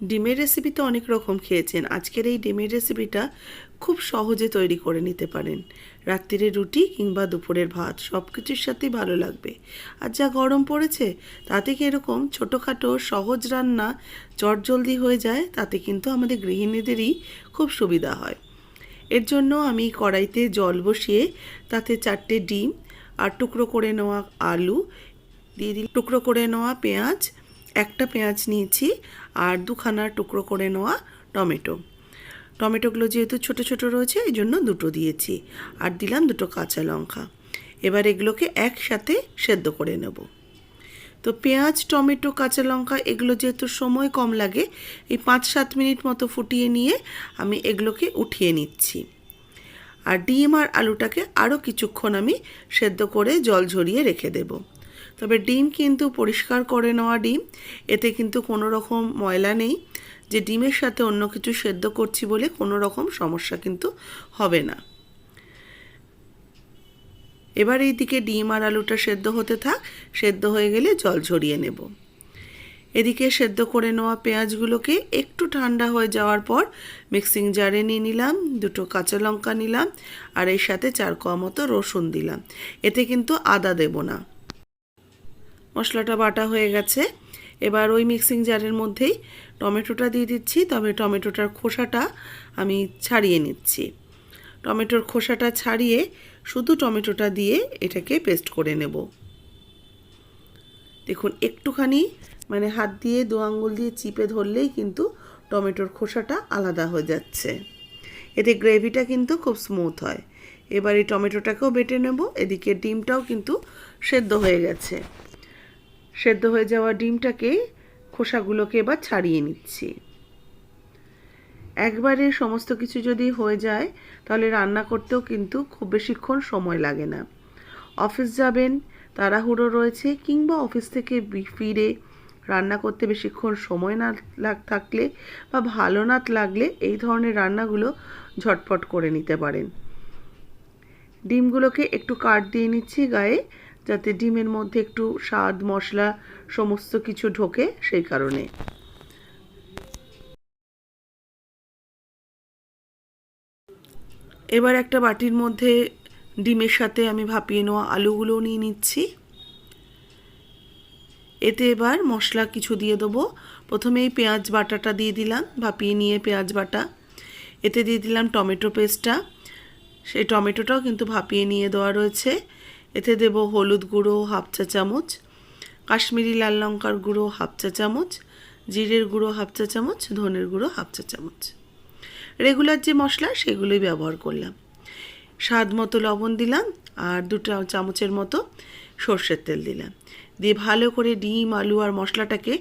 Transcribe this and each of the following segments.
ডিমের রেসিপি তো অনেক রকম খেয়েছেন, আজকের এই ডিমের রেসিপিটা খুব সহজে তৈরি করে নিতে পারেন। রাত্রিরে রুটি কিংবা দুপুরের ভাত সব কিছুর সাথেই ভালো লাগবে। আর যা গরম পড়েছে তাতে কি এরকম ছোটোখাটো সহজ রান্না চটজলদি হয়ে যায়, তাতে কিন্তু আমাদের গৃহিণীদেরই খুব সুবিধা হয়। এর জন্য আমি কড়াইতে জল বসিয়ে তাতে 4টে ডিম আর টুকরো করে নেওয়া আলু দিয়ে দিই, টুকরো করে নেওয়া পেঁয়াজ, একটা পেঁয়াজ নিয়েছি, আর দুখানা টুকরো করে নেওয়া টমেটো। টমেটোগুলো যেহেতু ছোট ছোট রয়েছে এই জন্য দুটো দিয়েছি, আর দিলাম দুটো কাঁচা লঙ্কা। এবার এগুলোকে একসাথে সেদ্ধ করে নেব। তো পেঁয়াজ, টমেটো, কাঁচা লঙ্কা এগুলো যেহেতু সময় কম লাগে, এই 5-7 মিনিট মতো ফুটিয়ে নিয়ে আমি এগুলোকে উঠিয়ে নিচ্ছি। আর ডিম আর আলুটাকে আরও কিছুক্ষণ আমি সেদ্ধ করে জল ঝরিয়ে রেখে দেব। তবে ডিম কিন্তু পরিষ্কার করে নেওয়া ডিম, এতে কিন্তু কোনো রকম ময়লা নেই, যে ডিমের সাথে অন্য কিছু সেদ্ধ করছি বলে কোনো রকম সমস্যা কিন্তু হবে না। এবার এই দিকে ডিম আর আলুটা সেদ্ধ হতে থাক, সেদ্ধ হয়ে গেলে জল ঝরিয়ে নেব। এদিকে সেদ্ধ করে নেওয়া পেঁয়াজগুলোকে একটু ঠান্ডা হয়ে যাওয়ার পর মিক্সিং জারে নিয়ে নিলাম, দুটো কাঁচা লঙ্কা নিলাম, আর এর সাথে 4 কোয়া মতো রসুন দিলাম। এতে কিন্তু আদা দেব না। মশলাটা বাটা হয়ে গেছে। এবার ওই মিক্সিং জারের মধ্যেই টমেটোটা দিয়ে দিচ্ছি, তবে টমেটোটার খোসাটা আমি ছাড়িয়ে নিচ্ছি। টমেটোর খোসাটা ছাড়িয়ে শুধু টমেটোটা দিয়ে এটাকে পেস্ট করে নেব। দেখুন একটুখানি হাত দিয়ে 2 আঙ্গুল দিয়ে চিপে ধরলেই কিন্তু টমেটোর খোসাটা আলাদা হয়ে যাচ্ছে। এতে গ্রেভিটা কিন্তু খুব স্মুথ হয়। এবার এই টমেটোটাকেও বেটে নেব। এদিকে ডিমটাও কিন্তু সেদ্ধ হয়ে গেছে। সেদ্ধ হয়ে যাওয়া ডিমটাকে খোসাগুলোকে এবার ছাড়িয়ে নিচ্ছি। একবারে সমস্ত কিছু যদি হয়ে যায় তাহলে রান্না করতেও কিন্তু খুব বেশিক্ষণ সময় লাগে না। অফিস যাবেন, তাড়াহুড়ো রয়েছে, কিংবা অফিস থেকে ফিরে রান্না করতে বেশিক্ষণ সময় না থাকলে বা ভালো না লাগলে এই ধরনের রান্নাগুলো ঝটপট করে নিতে পারেন। ডিমগুলোকে একটু কাট দিয়ে নিচ্ছি গায়ে, যাতে ডিমের মধ্যে একটু স্বাদ, মশলা সমস্ত কিছু ঢোকে, সেই কারণে। এবার একটা বাটির মধ্যে ডিমের সাথে আমি ভাপিয়ে নেওয়া আলুগুলো নিয়ে নিচ্ছি। এতে এবার মশলা কিছু দিয়ে দেবো। প্রথমে এই পেঁয়াজ বাটাটা দিয়ে দিলাম, ভাপিয়ে নিয়ে পেঁয়াজ বাটা। এতে দিয়ে দিলাম টমেটো পেস্টটা, সেই টমেটোটাও কিন্তু ভাপিয়ে নিয়ে দেওয়া রয়েছে। এতে দেব হলুদ গুঁড়ো 1/2 চা চামচ, কাশ্মীরি লাল লঙ্কার গুঁড়ো 1/2 চা চামচ, জিরের গুঁড়ো 1/2 চা চামচ, ধনের গুঁড়ো 1/2 চা চামচ। রেগুলার যে মশলা সেগুলোই ব্যবহার করলাম। স্বাদ মতো লবণ দিলাম, আর 2 চামচের মতো সর্ষের তেল দিলাম। দিয়ে ভালো করে ডিম, আলু আর মশলাটাকে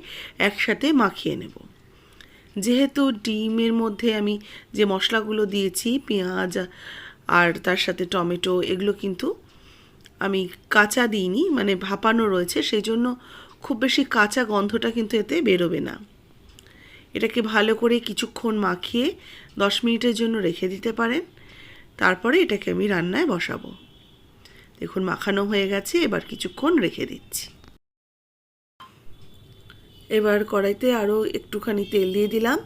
একসাথে মাখিয়ে নেব। যেহেতু ডিমের মধ্যে আমি যে মশলাগুলো দিয়েছি, পেঁয়াজ আর তার সাথে টমেটো, এগুলো কিন্তু আমি কাঁচা দিইনি, ভাপানো রয়েছে, সেই জন্য খুব বেশি কাঁচা গন্ধটা কিন্তু এতে বেরোবে না। এটাকে ভালো করে কিছুক্ষণ মাখিয়ে 10 মিনিটের জন্য রেখে দিতে পারেন। তারপরে এটাকে আমি রান্নায় বসাবো। দেখুন মাখানো হয়ে গেছে, এবার কিছুক্ষণ রেখে দিচ্ছি। এবার কড়াইতে আরও একটুখানি তেল দিয়ে দিলাম।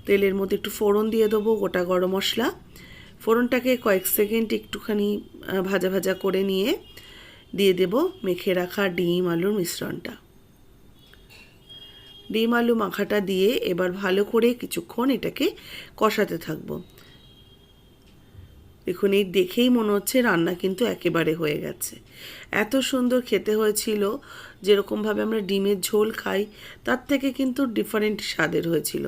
তেলের মধ্যে একটু ফোড়ন দিয়ে দেবো, গোটা গরম মশলা। ফোড়নটাকে কয়েক সেকেন্ড একটুখানি ভাজা ভাজা করে নিয়ে দিয়ে দেব মেখে রাখা ডিম আলুর মিশ্রণটা। ডিম আলু মাখাটা দিয়ে এবার ভালো করে কিছুক্ষণ এটাকে কষাতে থাকবো। দেখুন এই দেখেই মনে হচ্ছে রান্না কিন্তু একেবারে হয়ে গেছে। এত সুন্দর খেতে হয়েছিল, যেরকমভাবে আমরা ডিমের ঝোল খাই তার থেকে কিন্তু ডিফারেন্ট স্বাদের হয়েছিল।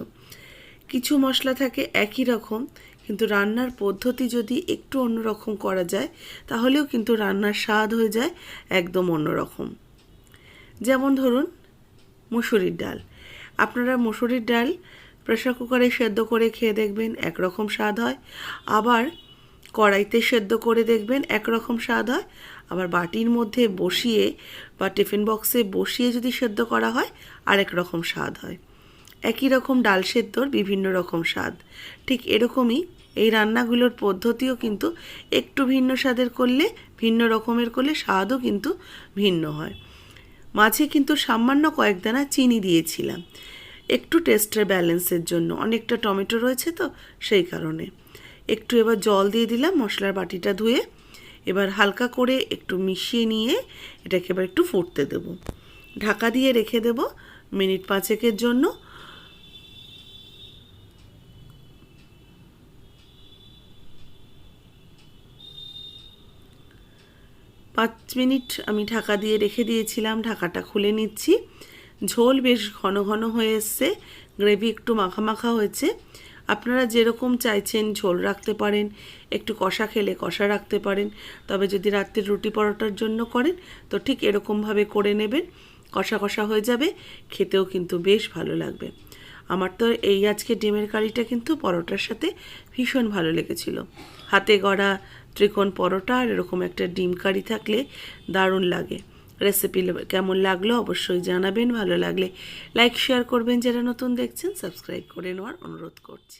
কিছু মশলা থাকে একই রকম, কিন্তু রান্নার পদ্ধতি যদি একটু অন্যরকম করা যায় তাহলেও কিন্তু রান্নার স্বাদ হয়ে যায় একদম অন্যরকম। যেমন ধরুন মুসুরির ডাল। আপনারা মুসুরির ডাল প্রেসার কুকারে সেদ্ধ করে খেয়ে দেখবেন একরকম স্বাদ হয়, আবার কড়াইতে সেদ্ধ করে দেখবেন একরকম স্বাদ হয়, আবার বাটির মধ্যে বসিয়ে বা টিফিন বক্সে বসিয়ে যদি সেদ্ধ করা হয় আরেক রকম স্বাদ হয়। একই রকম ডাল সেদ্ধর বিভিন্ন রকম স্বাদ। ঠিক এরকমই এই রান্নাগুলোর পদ্ধতিও কিন্তু একটু ভিন্ন স্বাদের করলে, ভিন্ন রকমের করলে স্বাদও কিন্তু ভিন্ন হয়। মাঝে কিন্তু সামান্য কয়েক দানা চিনি দিয়েছিলাম। একটু টেস্টের ব্যালেন্সের জন্য, অনেকটা টমেটো রয়েছে তো সেই কারণে। একটু এবার জল দিয়ে দিলাম মশলার বাটিটা ধুয়ে। এবার হালকা করে একটু মিশিয়ে নিয়ে এটাকে এবার একটু ফুটতে দেব। ঢাকা দিয়ে রেখে দেব মিনিট 5 জন্য। পাঁচ মিনিট আমি ঢাকা দিয়ে রেখে দিয়েছিলাম, ঢাকাটা খুলে নিচ্ছি। ঝোল বেশ ঘন ঘন হয়ে এসছে, গ্রেভি একটু মাখা মাখা হয়েছে। আপনারা যেরকম চাইছেন ঝোল রাখতে পারেন, একটু কষা খেলে কষা রাখতে পারেন। তবে যদি রাত্রের রুটি পরোটার জন্য করেন তো ঠিক এরকমভাবে করে নেবেন, কষা কষা হয়ে যাবে, খেতেও কিন্তু বেশ ভালো লাগবে। আমার তো এই আজকে ডিমের কারিটা কিন্তু পরোটার সাথে ভীষণ ভালো লেগেছিল। হাতে গড়া ত্রিকোণ পরোটা আর এরকম একটা ডিম কারি থাকলে দারুণ লাগে। রেসিপি কেমন লাগলো অবশ্যই জানাবেন। ভালো লাগলে লাইক শেয়ার করবেন, যারা নতুন দেখছেন সাবস্ক্রাইব করে নেওয়ার অনুরোধ করছি।